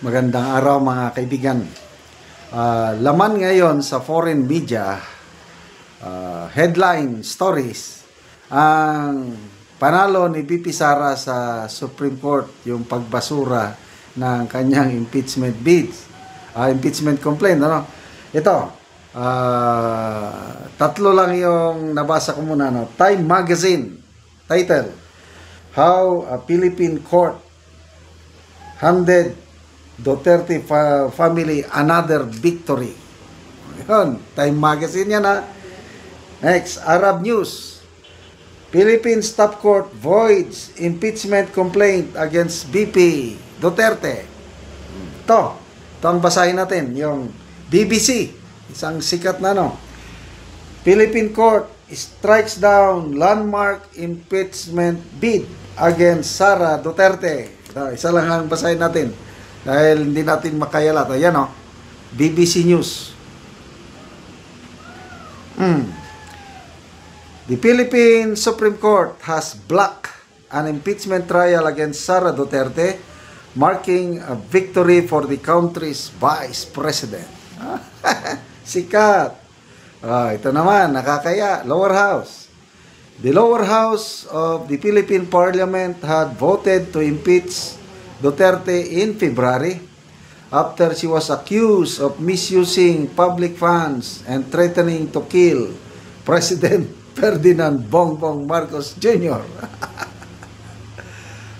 Magandang araw mga kaibigan. Laman ngayon sa foreign media, headline stories, ang panalo ni VP Sara sa Supreme Court, yung pagbasura ng kanyang impeachment bids, impeachment complaint. Ano? Ito, tatlo lang yung nabasa ko muna. No? Time Magazine, title, How a Philippine Court Handed Duterte Family Another Victory. Yun, Time Magazine yan ha. Next, Arab News. Philippines Top Court voids impeachment complaint against VP Duterte. Ito ang basahin natin. Yung BBC, isang sikat na no. Philippine Court strikes down landmark impeachment bid against Sara Duterte. Ito, isa lang ang basahin natin. Dahil hindi natin makayalat. Ayan o. BBC News. The Philippine Supreme Court has blocked an impeachment trial against Sara Duterte, marking a victory for the country's Vice President. Sikat. Ito naman, nakakaya. Lower House. The lower house of the Philippine Parliament had voted to impeach Duterte in February after she was accused of misusing public funds and threatening to kill President Ferdinand Bongbong Marcos Jr.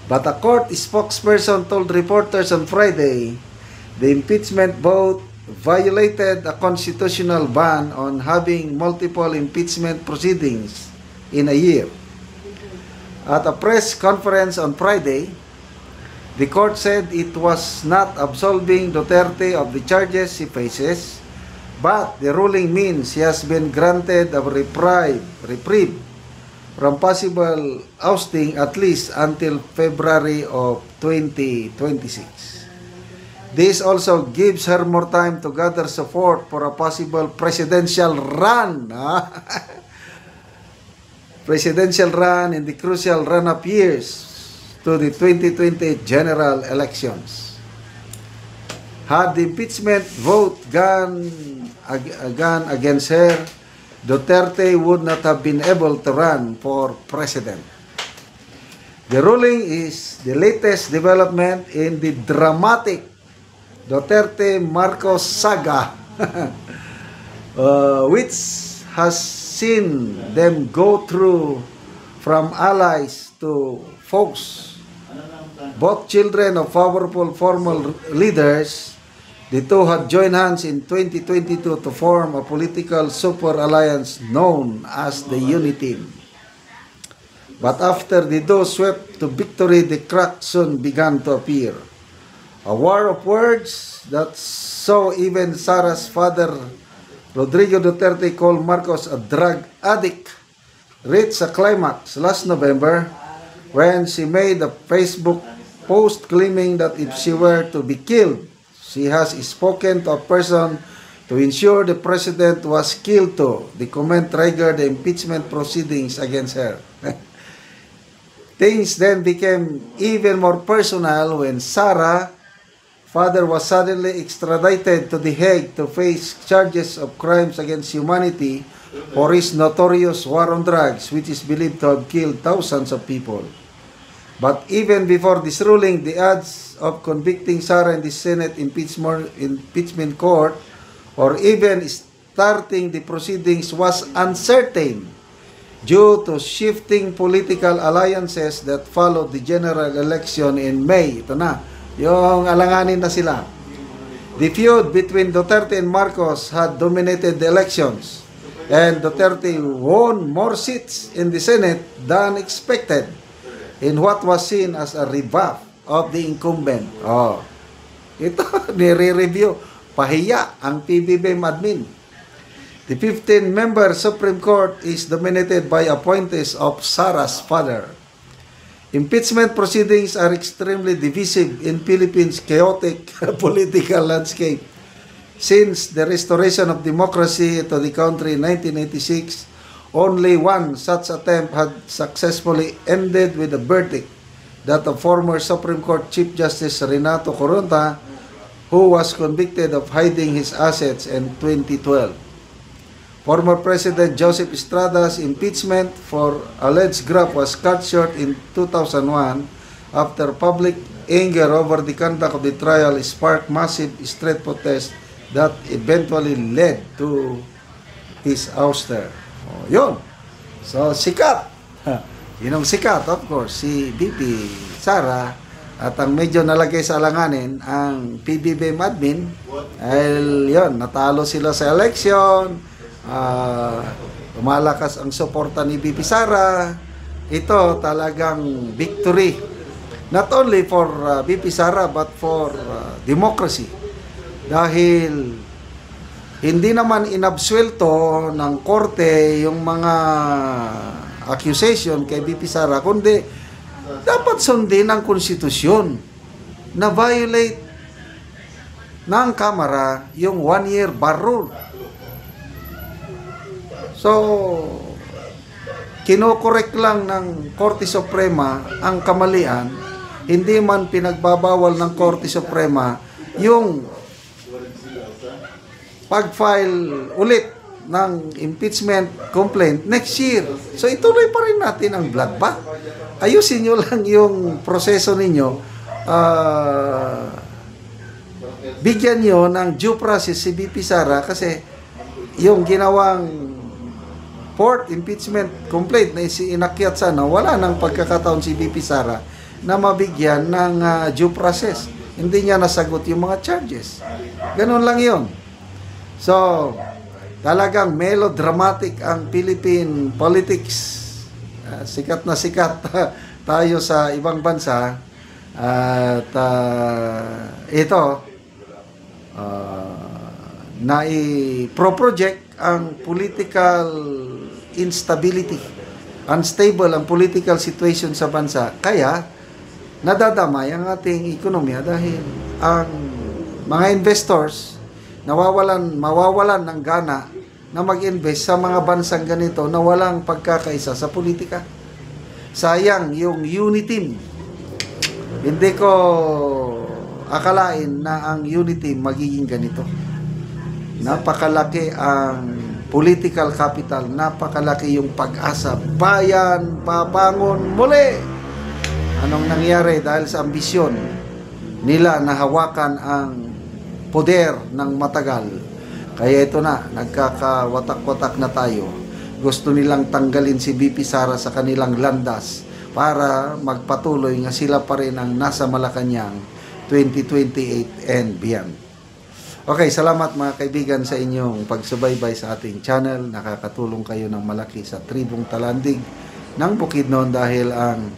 But a court spokesperson told reporters on Friday the impeachment vote violated a constitutional ban on having multiple impeachment proceedings in a year. At a press conference on Friday, the court said it was not absolving Duterte of the charges he faces, but the ruling means he has been granted a reprieve from possible ousting at least until February of 2026. This also gives her more time to gather support for a possible presidential run. Presidential run in the crucial run-up years to the 2020 general elections. Had the impeachment vote gone against her, Duterte would not have been able to run for president. The ruling is the latest development in the dramatic Duterte Marcos saga, which has seen them go through from allies to foes. Both children of powerful former leaders, the two had joined hands in 2022 to form a political super alliance known as the Unity Team. But after the duo swept to victory, the cracks soon began to appear. A war of words that saw even Sara's father, Rodrigo Duterte, called Marcos a drug addict, reached a climax last November when she made a Facebook post claiming that if she were to be killed, she has spoken to a person to ensure the president was killed too. The comment triggered the impeachment proceedings against her. Things then became even more personal when Sara's father was suddenly extradited to The Hague to face charges of crimes against humanity for his notorious war on drugs, which is believed to have killed thousands of people. But even before this ruling, the odds of convicting Sara in the Senate impeachment court or even starting the proceedings was uncertain due to shifting political alliances that followed the general election in May. Ito na, yung alanganin na sila. The feud between Duterte and Marcos had dominated the elections, and Duterte won more seats in the Senate than expected in what was seen as a rebuff of the incumbent. Ito, nire-review. Pahiya ang PBBM admin. The 15-member Supreme Court is dominated by appointees of Sara's father. Impeachment proceedings are extremely divisive in Philippines' chaotic political landscape. Since the restoration of democracy to the country in 1986, only one such attempt had successfully ended with a verdict that the former Supreme Court Chief Justice Renato Coronta who was convicted of hiding his assets in 2012. Former President Joseph Estrada's impeachment for alleged graft was cut short in 2001 after public anger over the conduct of the trial sparked massive street protests that eventually led to his ouster. Oh, yun. So, sikat. Yun ang sikat, of course, si BP Sara. At ang medyo nalagay sa alanganin, ang PBBM admin, ay yun, natalo sila sa election. Lumalakas ang suporta ni BP Sara. Ito talagang victory not only for BP Sara but for democracy, dahil hindi naman inabsuelto ng korte yung mga accusation kay BP Sara, kundi dapat sundin ang konstitusyon na violate ng Kamara yung 1-year bar rule. So, kinokorek lang ng Korte Suprema ang kamalian, hindi man pinagbabawal ng Korte Suprema yung pag-file ulit ng impeachment complaint next year. So, ituloy pa rin natin ang bloodbath. Ayusin nyo lang yung proseso ninyo. Bigyan nyo ng due process si BP Sara, kasi yung ginawang fourth impeachment complaint na inakyat sana, wala nang pagkakataon si BP Sara na mabigyan ng due process. Hindi niya nasagot yung mga charges. Ganun lang yun. So, talagang melodramatic ang Philippine politics. Sikat na sikat tayo sa ibang bansa. At ito, na-pro-project ang political instability, unstable ang political situation sa bansa, kaya nadadamay ang ating ekonomiya dahil ang mga investors mawawalan ng gana na mag-invest sa mga bansang ganito na walang pagkakaisa sa politika. Sayang yung unity. Hindi ko akalain na ang unity magiging ganito. Napakalaki ang political capital, napakalaki yung pag-asa. Bayan, babangon muli. Anong nangyari dahil sa ambisyon nila na hawakan ang poder ng matagal? Kaya ito na, nagkakawatak-watak na tayo. Gusto nilang tanggalin si BP Sara sa kanilang landas para magpatuloy nga sila pa rin ang nasa Malacanang 2028 and beyond. Okay, salamat mga kaibigan sa inyong pagsubaybay sa ating channel. Nakakatulong kayo ng malaki sa Tribong Talandig ng Bukidnon dahil ang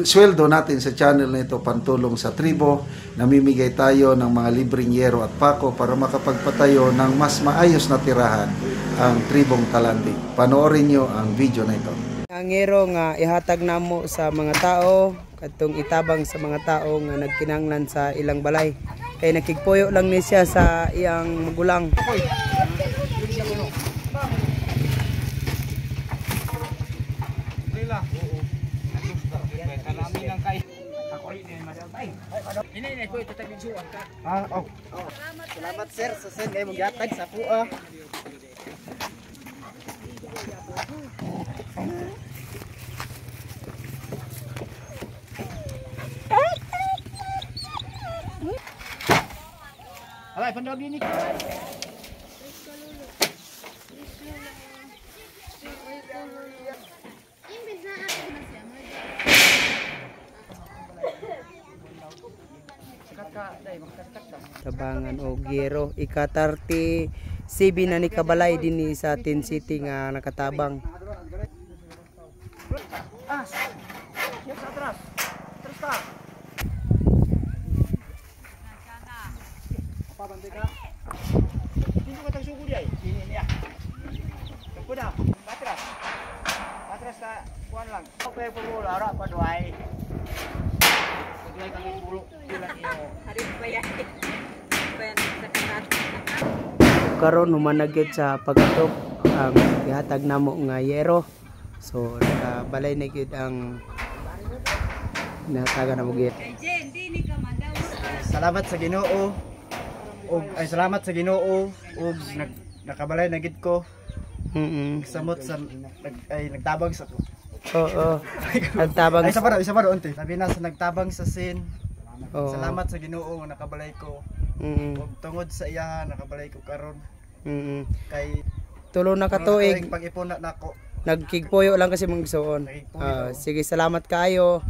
sweldo natin sa channel na ito pantulong sa tribo. Namimigay tayo ng mga libreng yero at pako para makapagpatayo ng mas maayos na tirahan ang Tribong Talandig. Panoorin nyo ang video na ito. Ang yero nga ihatag namo sa mga tao, katong itabang sa mga tao nga nagkinanglan sa ilang balay. Kay nakigpuyo lang ni siya sa iyang magulang. Salamat sir sa send kay mong gatag sa kuha. Alay, pandog ini. Tabangan o gero ika-30 CB na ni kabalay dinhi sa Tin City nga nakatabang. Yes, atras. Atras ta. Apa bande ka? Dito ka tag sugo diay. Ini niya. Tungkod na. Atras. Atras ta kuan lang. Okay po ara pa duay. Duay kami bulok bilang iyo. Hari pa yan. Bayan sa kanat. Karon humanagit sa pagatok ang gihatag namo nga yero. So nakabalay na gyud ang nataga na mo gyud. salamat sa Ginoo. Salamat sa Ginoo ug nakabalay na gid ko. Samot sa nagtabang sa Oo. Nagtabang. Isa pa ro unti. Sabi na sa nagtabang sa sin. Oo. Salamat sa Ginoo nga nakabalay ko. Ug tungod sa iya nakabalay ko karon. Kay Tulo na katuig. pag-ipon na nako. Nagkigpuyo lang kasi mong igsuon. Sige, salamat kayo.